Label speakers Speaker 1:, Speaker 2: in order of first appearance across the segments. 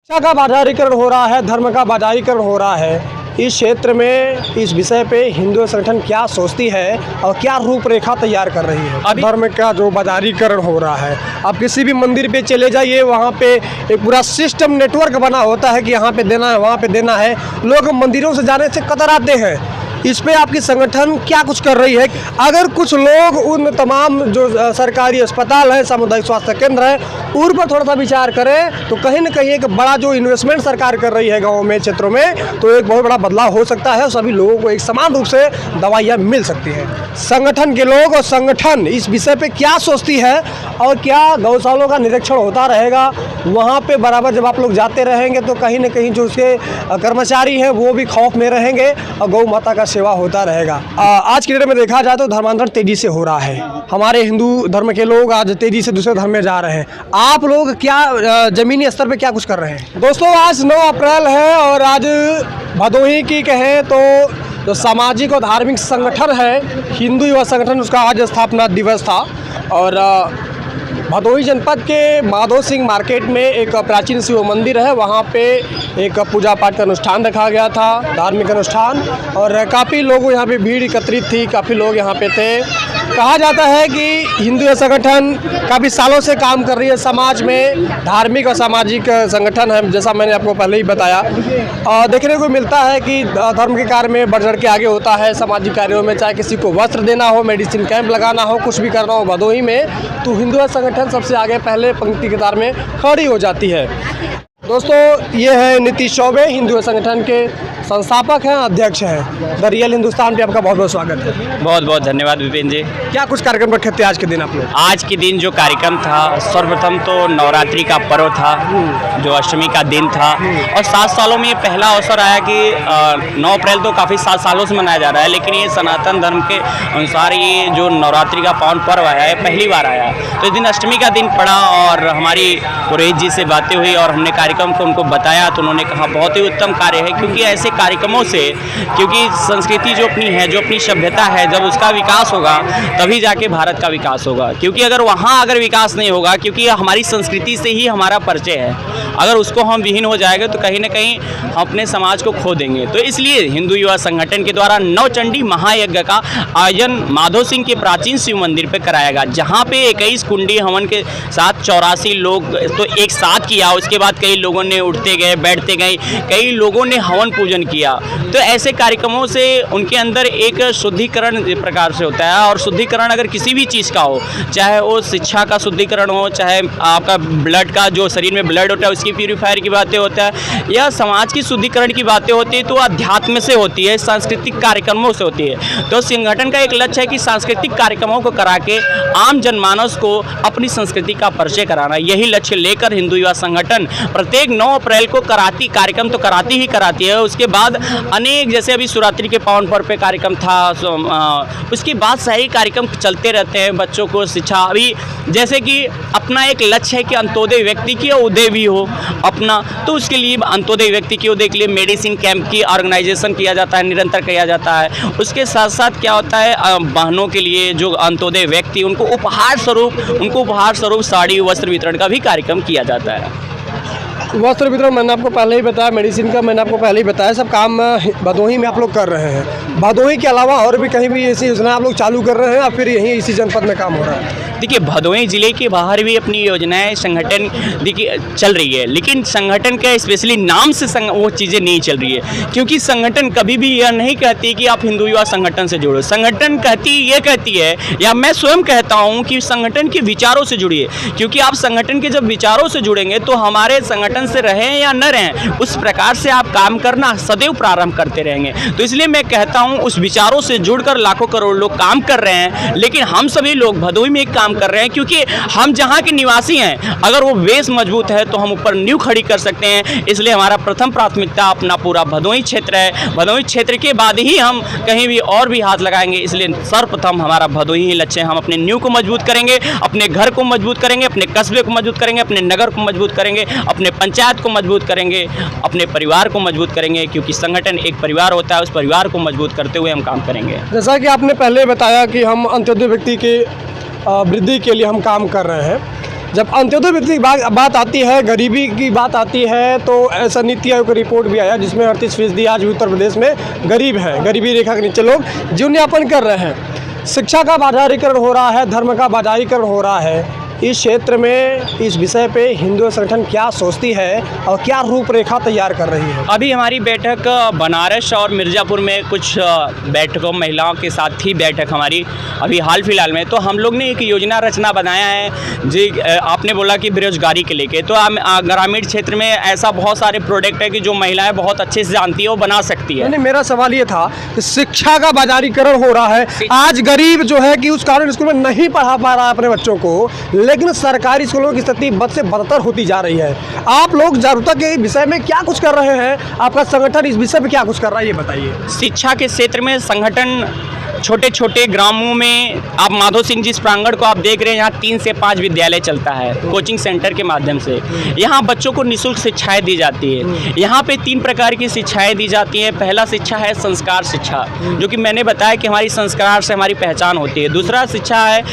Speaker 1: शिक्षा का बाजारीकरण हो रहा है, धर्म का बाजारीकरण हो रहा है। इस क्षेत्र में इस विषय पे हिंदू संगठन क्या सोचती है और क्या रूपरेखा तैयार कर रही है? धर्म का जो बाजारीकरण हो रहा है, आप किसी भी मंदिर पे चले जाइए, वहाँ पे एक पूरा सिस्टम नेटवर्क बना होता है कि यहाँ पे देना है, वहाँ पे देना है। लोग मंदिरों से जाने से कतराते हैं। इस पे आपकी संगठन क्या कुछ कर रही है? अगर कुछ लोग उन तमाम जो सरकारी अस्पताल है, सामुदायिक स्वास्थ्य केंद्र है, उन पर थोड़ा सा विचार करें तो कहीं ना कहीं एक बड़ा जो इन्वेस्टमेंट सरकार कर रही है गाँव में, क्षेत्रों में, तो एक बहुत बड़ा बदलाव हो सकता है और सभी लोगों को एक समान रूप से दवाइयाँ मिल सकती हैं। संगठन के लोग और संगठन इस विषय पे क्या सोचती है और क्या गौशालों का निरीक्षण होता रहेगा? वहाँ पे बराबर जब आप लोग जाते रहेंगे तो कहीं ना कहीं जो उसके कर्मचारी हैं वो भी खौफ में रहेंगे और गौ माता का सेवा होता रहेगा। आज की डेट में देखा जाए तो धर्मांतरण तेजी से हो रहा है। हमारे हिंदू धर्म के लोग आज तेजी से दूसरे धर्म में जा रहे हैं। आप लोग क्या जमीनी स्तर पे क्या कुछ कर रहे हैं? दोस्तों, आज 9 अप्रैल है और आज भदोही की कहें तो जो सामाजिक और धार्मिक संगठन है हिंदू युवा संगठन, उसका आज स्थापना दिवस था। और भदोही जनपद के माधो सिंह मार्केट में एक प्राचीन शिव मंदिर है, वहाँ पे एक पूजा पाठ का अनुष्ठान रखा गया था, धार्मिक अनुष्ठान, और काफ़ी लोग यहाँ पे भीड़ एकत्रित थी, काफ़ी लोग यहाँ पे थे। कहा जाता है कि हिंदू संगठन काफ़ी सालों से काम कर रही है समाज में, धार्मिक और सामाजिक संगठन है, जैसा मैंने आपको पहले ही बताया। देखने को मिलता है कि धर्म के कार्य में बढ़ चढ़ के आगे होता है। सामाजिक कार्यों में चाहे किसी को वस्त्र देना हो, मेडिसिन कैंप लगाना हो, कुछ भी करना हो भदोही में, तो हिंदू संगठन सबसे आगे पहले पंक्ति कतार में खड़ी हो जाती है। दोस्तों, ये है नीतीश चौबे, हिंदू संगठन के संस्थापक हैं, अध्यक्ष हैं। द रियल हिंदुस्तान पे आपका बहुत बहुत स्वागत है।
Speaker 2: बहुत बहुत धन्यवाद विपिन जी।
Speaker 1: क्या कुछ कार्यक्रम रखे थे आज के दिन आप लोग?
Speaker 2: आज के दिन जो कार्यक्रम था, सर्वप्रथम तो नवरात्रि का पर्व था, जो अष्टमी का दिन था, और 7 सालों में ये पहला अवसर आया कि 9 अप्रैल तो काफ़ी 7 सालों से मनाया जा रहा है, लेकिन ये सनातन धर्म के अनुसार ये जो नवरात्रि का पावन पर्व आया है, पहली बार आया। तो इस दिन अष्टमी का दिन पड़ा और हमारी पुरोहित जी से बातें हुई और हमने कार्यक्रम को उनको बताया, तो उन्होंने कहा बहुत ही उत्तम कार्य है, क्योंकि ऐसे कार्यक्रमों से, क्योंकि संस्कृति जो अपनी है, जो अपनी सभ्यता है, जब उसका विकास होगा तभी जाके भारत का विकास होगा। क्योंकि अगर विकास नहीं होगा, क्योंकि हमारी संस्कृति से ही हमारा परिचय है, अगर उसको हम विहीन हो जाएंगे तो कहीं ना कहीं हम अपने समाज को खो देंगे। तो इसलिए हिंदू युवा संगठन के द्वारा नवचंडी महायज्ञ का आयोजन माधो सिंह के प्राचीन शिव मंदिर पर कराया, जहाँ पे 21 कुंडी हवन के साथ 84 लोग तो एक साथ किया। उसके बाद कई लोगों ने उठते गए, बैठते गए, कई लोगों ने हवन पूजन किया। तो ऐसे कार्यक्रमों से उनके अंदर एक शुद्धिकरण प्रकार से होता है, और शुद्धिकरण अगर किसी भी चीज़ का हो, चाहे वो शिक्षा का शुद्धिकरण हो, चाहे आपका ब्लड का जो शरीर में ब्लड होता है उसकी प्यूरीफायर की बातें होता है, या समाज की शुद्धिकरण की बातें होती है, तो अध्यात्म से होती है, सांस्कृतिक कार्यक्रमों से होती है। तो संगठन का एक लक्ष्य है कि सांस्कृतिक कार्यक्रमों को करा के आम जनमानस को अपनी संस्कृति का परिचय कराना। यही लक्ष्य लेकर हिंदू युवा संगठन प्रत्येक 9 अप्रैल को कार्यक्रम तो कराती है। उसके बाद अनेक, जैसे अभी शिवरात्रि के पावन पर्व पे कार्यक्रम था, उसके बाद सही कार्यक्रम चलते रहते हैं। बच्चों को शिक्षा, अभी जैसे कि अपना एक लक्ष्य है कि अंत्योदय व्यक्ति की उदय भी हो अपना, तो उसके लिए अंत्योदय व्यक्ति की उदय के लिए मेडिसिन कैंप की ऑर्गेनाइजेशन किया जाता है, निरंतर किया जाता है। उसके साथ साथ क्या होता है, बहनों के लिए जो अंत्योदय व्यक्ति, उनको उपहार स्वरूप साड़ी वस्त्र वितरण का भी कार्यक्रम किया जाता है।
Speaker 1: वस्त्र वितरण मैंने आपको पहले ही बताया, मेडिसिन का मैंने आपको पहले ही बताया, सब काम भदोही में आप लोग कर रहे हैं। भदोही के अलावा और भी कहीं भी ऐसी योजना आप लोग चालू कर रहे हैं या फिर यहीं इसी जनपद में काम हो रहा है?
Speaker 2: देखिए, भदोही जिले के बाहर भी अपनी योजनाएं संगठन देखिए चल रही है, लेकिन संगठन का स्पेशली नाम से वो चीज़ें नहीं चल रही है, क्योंकि संगठन कभी भी यह नहीं कहती कि आप हिंदू युवा संगठन से जुड़ो। संगठन कहती है, या मैं स्वयं कहता हूं कि संगठन के विचारों से जुड़िए, क्योंकि आप संगठन के जब विचारों से जुड़ेंगे तो हमारे संगठन से रहें या न रहें, उस प्रकार से आप काम करना सदैव प्रारंभ करते रहेंगे। तो इसलिए मैं कहता हूं, उस विचारों से जुड़कर लाखों करोड़ लोग काम कर रहे हैं, लेकिन हम सभी लोग भदोही में एक काम कर रहे हैं, क्योंकि हम जहां के निवासी हैं, अगर वो बेस मजबूत है तो हम ऊपर नींव खड़ी कर सकते हैं। इसलिए हमारा प्रथम प्राथमिकता अपना पूरा भदोही क्षेत्र है। भदोही क्षेत्र के बाद ही हम कहीं भी और भी हाथ लगाएंगे। इसलिए सर्वप्रथम हमारा भदोही ही लक्ष्य है। हम अपने नींव को मजबूत करेंगे, अपने घर को मजबूत करेंगे, अपने कस्बे को मजबूत करेंगे, अपने नगर को मजबूत करेंगे, अपने पंचायत को मजबूत करेंगे, अपने परिवार को मजबूत करेंगे, क्योंकि संगठन एक परिवार होता है। उस परिवार को मजबूत करते हुए हम काम करेंगे।
Speaker 1: जैसा कि आपने पहले बताया कि हम अंत्योदय व्यक्ति के वृद्धि के लिए हम काम कर रहे हैं, जब अंत्योदय वृत्ति की बात आती है, गरीबी की बात आती है, तो ऐसा नीति आयोग का रिपोर्ट भी आया जिसमें 38% आज भी उत्तर प्रदेश में गरीब हैं, गरीबी रेखा के नीचे लोग जीवन यापन कर रहे हैं। शिक्षा का बाजारीकरण हो रहा है, धर्म का बाजारीकरण हो रहा है। इस क्षेत्र में इस विषय पे हिंदू संगठन क्या सोचती है और क्या रूपरेखा तैयार कर रही है?
Speaker 2: अभी हमारी बैठक बनारस और मिर्ज़ापुर में कुछ बैठकों, महिलाओं के साथ थी बैठक हमारी अभी हाल फिलहाल में। तो हम लोग ने एक योजना रचना बनाया है जी। आपने बोला कि बेरोजगारी के लेके, तो ग्रामीण क्षेत्र में ऐसा बहुत सारे प्रोडक्ट है कि जो महिलाएं बहुत अच्छे से जानती है वो बना सकती है।
Speaker 1: नहीं, मेरा सवाल ये था कि शिक्षा का बाजारीकरण हो रहा है। आज गरीब जो है कि उस कारण स्कूल में नहीं पढ़ा पा रहा है अपने बच्चों को, लेकिन सरकारी स्कूलों की स्थिति बद से बदतर होती जा रही है। आप लोग जागरूकता के विषय में क्या कुछ कर रहे हैं? आपका संगठन इस विषय पे क्या कुछ कर रहा है, ये बताइए।
Speaker 2: शिक्षा के क्षेत्र में संगठन छोटे छोटे ग्रामों में, आप माधो सिंह जी प्रांगण को आप देख रहे हैं, यहाँ 3 से 5 विद्यालय चलता है कोचिंग सेंटर के माध्यम से। यहाँ बच्चों को निःशुल्क शिक्षाएं दी जाती है। यहाँ पे 3 प्रकार की शिक्षाएं दी जाती हैं। पहला शिक्षा है संस्कार शिक्षा, जो कि मैंने बताया कि हमारी संस्कार से हमारी पहचान होती है। दूसरा शिक्षा है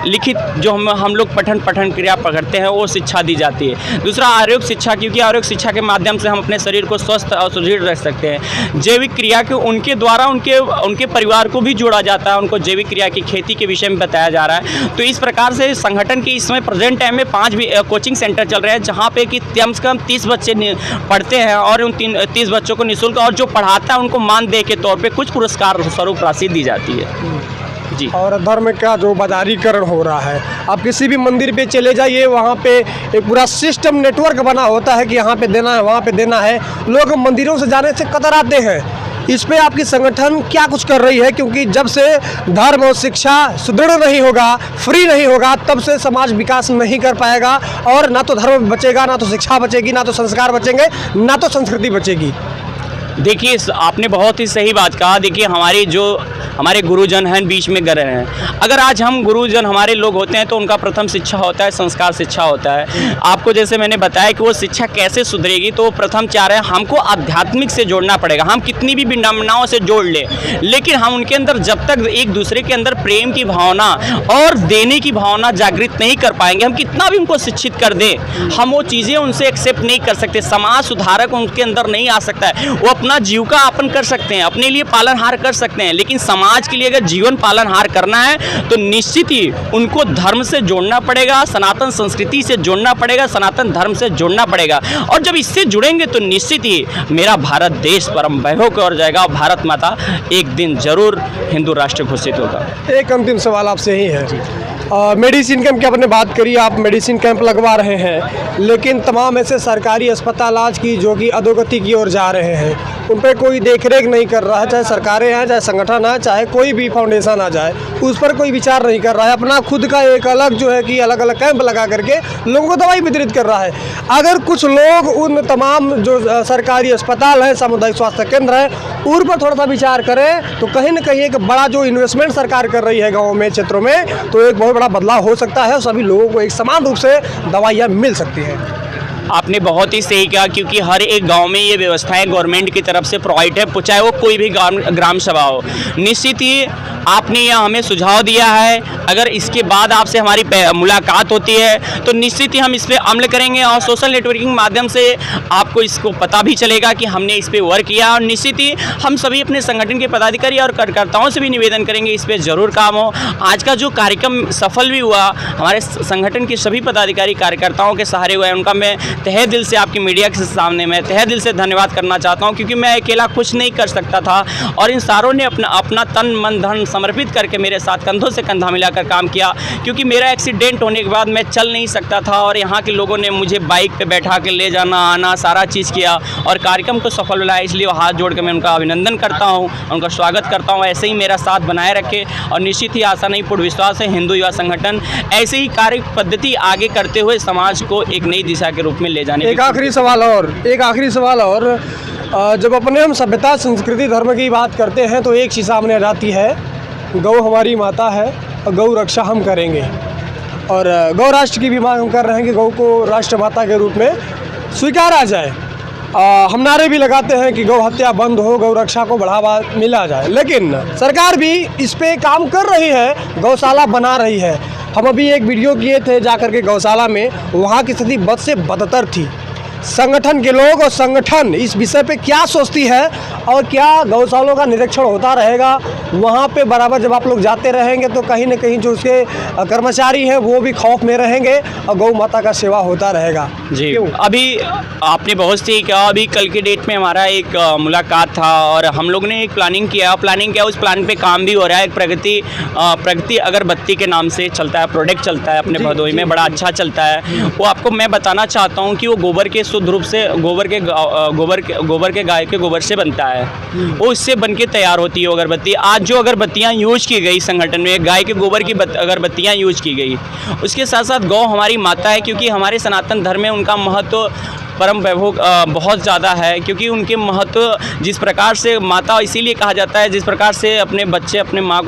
Speaker 2: लिखित, जो हम लोग पठन क्रिया पकड़ते हैं, वो शिक्षा दी जाती है। दूसरा आरोग्य शिक्षा, क्योंकि आरोग्य शिक्षा के माध्यम से हम अपने शरीर को स्वस्थ और सुदृढ़ रख सकते हैं। जैविक क्रिया के उनके द्वारा उनके परिवार को भी जोड़ा जाता है, उनको जैविक क्रिया की खेती के विषय में बताया जा रहा है। तो इस प्रकार से संगठन के इस समय प्रेजेंट टाइम में 5 भी कोचिंग सेंटर चल रहे हैं, जहाँ पे कि कम से कम 30 बच्चे पढ़ते हैं और उन 30 बच्चों को निःशुल्क, और जो पढ़ाता है उनको मानदेय के तौर पे कुछ पुरस्कार स्वरूप राशि दी जाती है जी।
Speaker 1: और धर्म का जो बाजारीकरण हो रहा है, आप किसी भी मंदिर पे चले जाइए, वहाँ पे एक पूरा सिस्टम नेटवर्क बना होता है कि यहाँ पे देना है, वहाँ पे देना है। लोग मंदिरों से जाने से कतराते हैं। इस पे आपकी संगठन क्या कुछ कर रही है? क्योंकि जब से धर्म और शिक्षा सुदृढ़ नहीं होगा, फ्री नहीं होगा, तब से समाज विकास नहीं कर पाएगा, और ना तो धर्म बचेगा, ना तो शिक्षा बचेगी, ना तो संस्कार बचेंगे, ना तो संस्कृति बचेगी।
Speaker 2: देखिए, आपने बहुत ही सही बात कहा। देखिए, हमारे गुरुजन हैं, बीच में गए हैं। अगर आज हम गुरुजन हमारे लोग होते हैं तो उनका प्रथम शिक्षा होता है, संस्कार शिक्षा होता है। आपको जैसे मैंने बताया कि वो शिक्षा कैसे सुधरेगी, तो प्रथम चार है, हमको आध्यात्मिक से जोड़ना पड़ेगा। हम कितनी भी विडंबनाओं से जोड़ ले, लेकिन हम उनके अंदर जब तक एक दूसरे के अंदर प्रेम की भावना और देने की भावना जागृत नहीं कर पाएंगे, हम कितना भी उनको शिक्षित कर दें, हम वो चीज़ें उनसे एक्सेप्ट नहीं कर सकते। समाज सुधारक उनके अंदर नहीं आ सकता है। वो अपना जीविका यापन कर सकते हैं, अपने लिए पालनहार कर सकते हैं, लेकिन समाज के लिए अगर जीवन पालनहार करना है तो निश्चित ही उनको धर्म से जोड़ना पड़ेगा, सनातन संस्कृति से जोड़ना पड़ेगा, सनातन धर्म से जोड़ना पड़ेगा। और जब इससे जुड़ेंगे तो निश्चित ही मेरा भारत देश परम वैभव की ओर जाएगा। भारत माता एक दिन जरूर हिंदू राष्ट्र घोषित होगा।
Speaker 1: एक अंतिम सवाल आपसे ही है, मेडिसिन कैंप की आपने बात करी, आप मेडिसिन कैंप लगवा रहे हैं, लेकिन तमाम ऐसे सरकारी अस्पताल आज की जो कि अधोगति की ओर जा रहे हैं, उन पर कोई देखरेख नहीं कर रहा है। चाहे सरकारें हैं, चाहे संगठन है, चाहे कोई भी फाउंडेशन आ जाए, उस पर कोई विचार नहीं कर रहा है। अपना खुद का एक अलग जो है कि अलग अलग कैंप लगा करके लोगों को दवाई वितरित कर रहा है। अगर कुछ लोग उन तमाम जो सरकारी अस्पताल हैं, सामुदायिक स्वास्थ्य केंद्र हैं, उन पर थोड़ा सा विचार करें तो कहीं ना कहीं एक बड़ा जो इन्वेस्टमेंट सरकार कर रही है गाँव में, क्षेत्रों में, तो एक बहुत बड़ा बदलाव हो सकता है और सभी लोगों को एक समान रूप से दवाइयाँ मिल सकती हैं।
Speaker 2: आपने बहुत ही सही कहा, क्योंकि हर एक गांव में ये व्यवस्थाएं गवर्नमेंट की तरफ से प्रोवाइड है, चाहे वो कोई भी ग्राम सभा हो। निश्चित ही आपने यह हमें सुझाव दिया है, अगर इसके बाद आपसे हमारी मुलाकात होती है तो निश्चित ही हम इस पर अमल करेंगे और सोशल नेटवर्किंग माध्यम से आपको इसको पता भी चलेगा कि हमने इस पर वर्क किया। और निश्चित ही हम सभी अपने संगठन के पदाधिकारी और कार्यकर्ताओं से भी निवेदन करेंगे इस पर ज़रूर काम हो। आज का जो कार्यक्रम सफल भी हुआ, हमारे संगठन के सभी पदाधिकारी कार्यकर्ताओं के सहारे हुए हैं, उनका मैं तहे दिल से आपकी मीडिया के सामने मैं तहे दिल से धन्यवाद करना चाहता हूं, क्योंकि मैं अकेला कुछ नहीं कर सकता था और इन सारों ने अपना तन मन धन समर्पित करके मेरे साथ कंधों से कंधा मिलाकर काम किया। क्योंकि मेरा एक्सीडेंट होने के बाद मैं चल नहीं सकता था और यहाँ के लोगों ने मुझे बाइक पे बैठा के ले जाना आना सारा चीज़ किया और कार्यक्रम को सफल बनाया। इसलिए हाथ जोड़ के मैं उनका अभिनंदन करता हूँ, उनका स्वागत करता हूँ। ऐसे ही मेरा साथ बनाए रखे और निश्चित ही आशा नहीं पूर्ण विश्वास है हिंदू युवा संगठन ऐसे ही कार्य पद्धति आगे करते हुए समाज को एक नई दिशा के रूप में ले जाने।
Speaker 1: एक आखिरी सवाल और जब अपने हम सभ्यता संस्कृति धर्म की बात करते हैं तो एक चीज़ सामने आ जाती है, गौ हमारी माता है और गौ रक्षा हम करेंगे। और गौ राष्ट्र की भी मांग हम कर रहे हैं कि गौ को राष्ट्र माता के रूप में स्वीकारा जाए। हम नारे भी लगाते हैं कि गौ हत्या बंद हो, गौ रक्षा को बढ़ावा मिला जाए, लेकिन सरकार भी इस पे काम कर रही है, गौशाला बना रही है। हम अभी एक वीडियो किए थे जाकर के गौशाला में, वहाँ की स्थिति बद से बदतर थी। संगठन के लोग और संगठन इस विषय पे क्या सोचती है और क्या गौशालों का निरीक्षण होता रहेगा, वहाँ पे बराबर जब आप लोग जाते रहेंगे तो कहीं न कहीं जो उसके कर्मचारी हैं वो भी खौफ में रहेंगे और गौ माता का सेवा होता रहेगा।
Speaker 2: जी,
Speaker 1: क्यों?
Speaker 2: अभी आपने बहुत सही कहा। अभी कल के डेट में हमारा एक मुलाकात था और हम लोग ने एक प्लानिंग किया, उस प्लान पे काम भी हो रहा है। एक प्रगति अगरबत्ती के नाम से चलता है, प्रोडक्ट चलता है अपने भदोही में, बड़ा अच्छा चलता है। वो आपको मैं बताना चाहता हूँ कि वो गोबर के शुद्ध रूप से गोबर के गाय के गोबर से बनता है, वो इससे बन के तैयार होती है अगरबत्ती। आज जो अगरबत्तियाँ यूज की गई संगठन में, गाय के गोबर की अगरबत्तियाँ यूज की गई। उसके साथ साथ गौ हमारी माता है, क्योंकि हमारे सनातन धर्म में उनका महत्व परम वैभव बहुत ज़्यादा है, क्योंकि उनके महत्व जिस प्रकार से माता इसीलिए कहा जाता है, जिस प्रकार से अपने बच्चे अपने माँ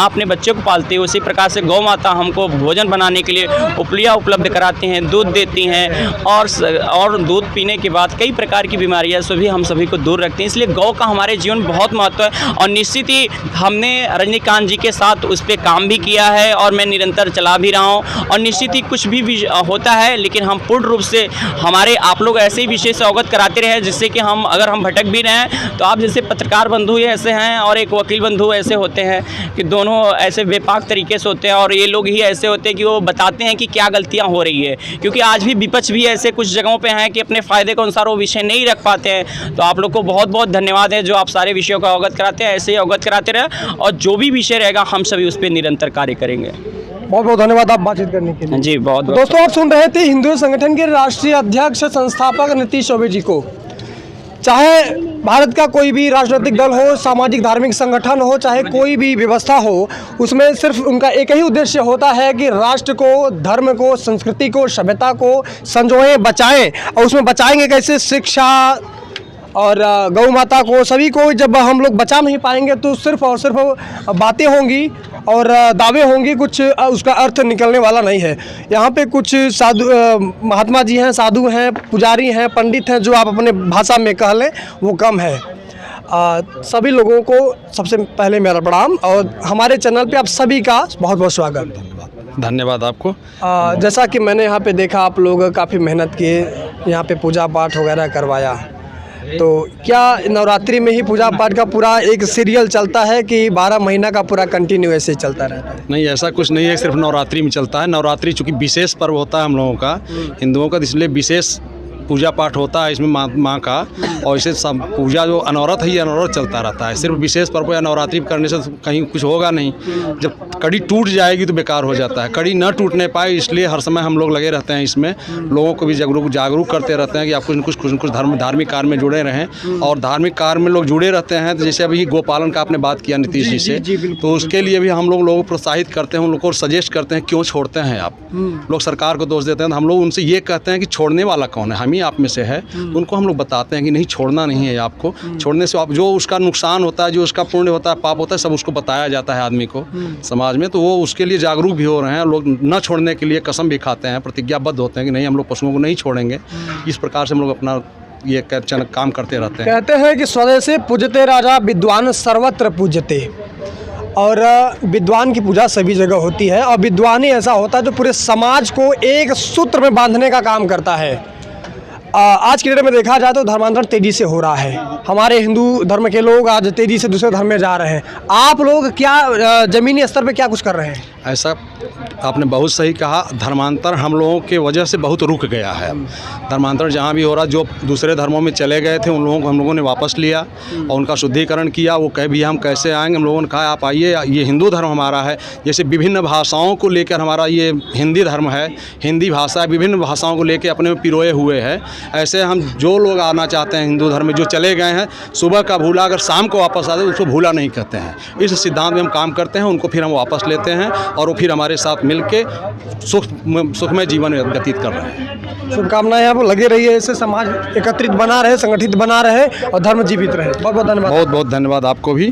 Speaker 2: अपने बच्चे को पालती है, उसी प्रकार से गौ माता हमको भोजन बनाने के लिए उपलियाँ उपलब्ध कराती हैं, दूध देती हैं और दूध पीने के बाद कई प्रकार की बीमारियाँ से भी हम सभी को दूर रखती हैं। इसलिए गौ का हमारे जीवन में बहुत महत्व है और निश्चित ही हमने रजनीकांत जी के साथ उस पर काम भी किया है और मैं निरंतर चला भी रहा हूँ। और निश्चित ही कुछ भी होता है, लेकिन हम पूर्ण रूप से हमारे आप लोग ऐसे ही विषय से अवगत कराते रहे, जिससे कि अगर हम भटक भी रहे हैं तो आप जैसे पत्रकार बंधु ऐसे हैं और एक वकील बंधु ऐसे होते हैं कि दोनों ऐसे बेपाक तरीके से होते हैं, और ये लोग ही ऐसे होते हैं कि वो बताते हैं कि क्या गलतियां हो रही है, क्योंकि आज भी विपक्ष भी ऐसे कुछ जगहों पे हैं कि अपने फ़ायदे के अनुसार वो विषय नहीं रख पाते हैं। तो आप लोग को बहुत बहुत धन्यवाद है जो आप सारे विषयों को अवगत कराते हैं, ऐसे ही अवगत कराते रहे और जो भी विषय रहेगा हम सभी उस पर निरंतर कार्य करेंगे।
Speaker 1: बहुत बहुत धन्यवाद आप बातचीत करने के लिए।
Speaker 2: जी बहुत
Speaker 1: दोस्तों, आप सुन रहे थे हिंदू संगठन के राष्ट्रीय अध्यक्ष संस्थापक नीतीश चौबे जी को। चाहे भारत का कोई भी राजनीतिक दल हो, सामाजिक धार्मिक संगठन हो, चाहे कोई भी व्यवस्था हो, उसमें सिर्फ उनका एक ही उद्देश्य होता है कि राष्ट्र को, धर्म को, संस्कृति को, सभ्यता को संजोएं, बचाएं। और उसमें बचाएंगे कैसे? शिक्षा और गौ माता को, सभी को जब हम लोग बचा नहीं पाएंगे तो सिर्फ और सिर्फ बातें होंगी और दावे होंगे, कुछ उसका अर्थ निकलने वाला नहीं है। यहाँ पे कुछ साधु महात्मा जी हैं, साधु हैं, पुजारी हैं, पंडित हैं, जो आप अपने भाषा में कह लें वो कम है। सभी लोगों को सबसे पहले मेरा प्रणाम और हमारे चैनल पे आप सभी का बहुत बहुत स्वागत।
Speaker 3: धन्यवाद आपको।
Speaker 1: जैसा कि मैंने यहाँ पे देखा, आप लोग काफ़ी मेहनत किए, यहाँ पे पूजा पाठ वगैरह करवाया, तो क्या नवरात्रि में ही पूजा पाठ का पूरा एक सीरियल चलता है कि 12 महीना का पूरा कंटिन्यू ऐसे ही चलता रहता है?
Speaker 3: नहीं, ऐसा कुछ नहीं है, सिर्फ नवरात्रि में चलता है। नवरात्रि चूँकि विशेष पर्व होता है हम लोगों का, हिंदुओं का, इसलिए विशेष पूजा पाठ होता है इसमें माँ का। और इसे सब पूजा जो अनवरत है, ये अनवरत चलता रहता है। सिर्फ विशेष पर्व या नवरात्रि करने से कहीं कुछ होगा नहीं। जब कड़ी टूट जाएगी तो बेकार हो जाता है। कड़ी न टूटने पाए, इसलिए हर समय हम लोग लगे रहते हैं इसमें, लोगों को भी जागरूक करते रहते हैं कि आप कुछ न कुछ धार्मिक कार्य में जुड़े रहें। और धार्मिक कार्य में लोग जुड़े रहते हैं, तो जैसे अभी गोपालन का आपने बात किया नीतीश जी से, तो उसके लिए भी हम लोगों को प्रोत्साहित करते हैं, उन लोगों को सजेस्ट करते हैं क्यों छोड़ते हैं आप। लोग सरकार को दोष देते हैं, तो हम लोग उनसे ये कहते हैं कि छोड़ने वाला कौन है, हम ही आप में से है। उनको हम लोग बताते हैं कि नहीं, छोड़ना नहीं है आपको। छोड़ने से आप जो उसका नुकसान होता है, जो उसका पुण्य होता है, पाप होता है, सब उसको बताया जाता है आदमी को समाज में। तो वो उसके लिए जागरूक भी हो रहे हैं। लोग न छोड़ने के लिए कसम भी खाते हैं, प्रतिज्ञाबद्ध होते हैं कि नहीं, हम लोग पशुओं को नहीं छोड़ेंगे। इस प्रकार से हम लोग अपना ये काम करते रहते हैं।
Speaker 1: कहते हैं कि स्वदेशे पूजते राजा, विद्वान सर्वत्र पूजते। और विद्वान की पूजा सभी जगह होती है और विद्वान ही ऐसा होता है जो पूरे समाज को एक सूत्र में बांधने का काम करता है। आज की डेट में देखा जाए तो धर्मांतरण तेज़ी से हो रहा है। हमारे हिंदू धर्म के लोग आज तेज़ी से दूसरे धर्म में जा रहे हैं। आप लोग क्या ज़मीनी स्तर पे क्या कुछ कर रहे हैं?
Speaker 3: ऐसा आपने बहुत सही कहा। धर्मांतर हम लोगों के वजह से बहुत रुक गया है। धर्मांतर जहाँ भी हो रहा, जो दूसरे धर्मों में चले गए थे उन लोगों को हम लोगों ने वापस लिया और उनका शुद्धिकरण किया। वो कहे भैया हम कैसे आएंगे, हम लोगों ने कहा आप आइए, ये हिंदू धर्म हमारा है। जैसे विभिन्न भाषाओं को लेकर हमारा ये हिंदी धर्म है, हिंदी भाषा विभिन्न भाषाओं को लेकर अपने में पिरोए हुए है। ऐसे हम जो लोग आना चाहते हैं हिंदू धर्म में, जो चले गए हैं, सुबह का भूला अगर शाम को वापस आते उसको भूला नहीं कहते हैं। इस सिद्धांत में हम काम करते हैं, उनको फिर हम वापस लेते हैं और वो फिर हमारे साथ मिल के सुखमय जीवन व्यतीत कर रहे हैं।
Speaker 1: शुभकामनाएं आप लगे रहिए, ऐसे समाज एकत्रित बना रहे, संगठित बना रहे और धर्म जीवित रहे। बहुत बहुत धन्यवाद।
Speaker 3: बहुत बहुत धन्यवाद आपको भी।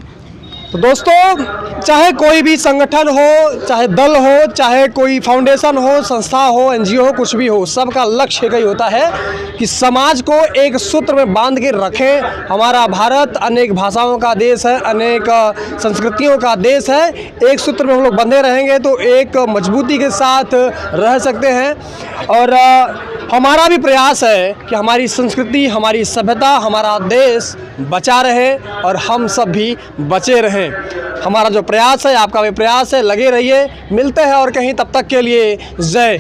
Speaker 1: तो दोस्तों, चाहे कोई भी संगठन हो, चाहे दल हो, चाहे कोई फाउंडेशन हो, संस्था हो, एनजीओ हो, कुछ भी हो, सबका लक्ष्य एक ही होता है कि समाज को एक सूत्र में बांध के रखें। हमारा भारत अनेक भाषाओं का देश है, अनेक संस्कृतियों का देश है। एक सूत्र में हम लोग बंधे रहेंगे तो एक मजबूती के साथ रह सकते हैं। और हमारा भी प्रयास है कि हमारी संस्कृति, हमारी सभ्यता, हमारा देश बचा रहे और हम सब भी बचे रहें। हमारा जो प्रयास है, आपका भी प्रयास है, लगे रहिए। मिलते हैं और कहीं, तब तक के लिए जय।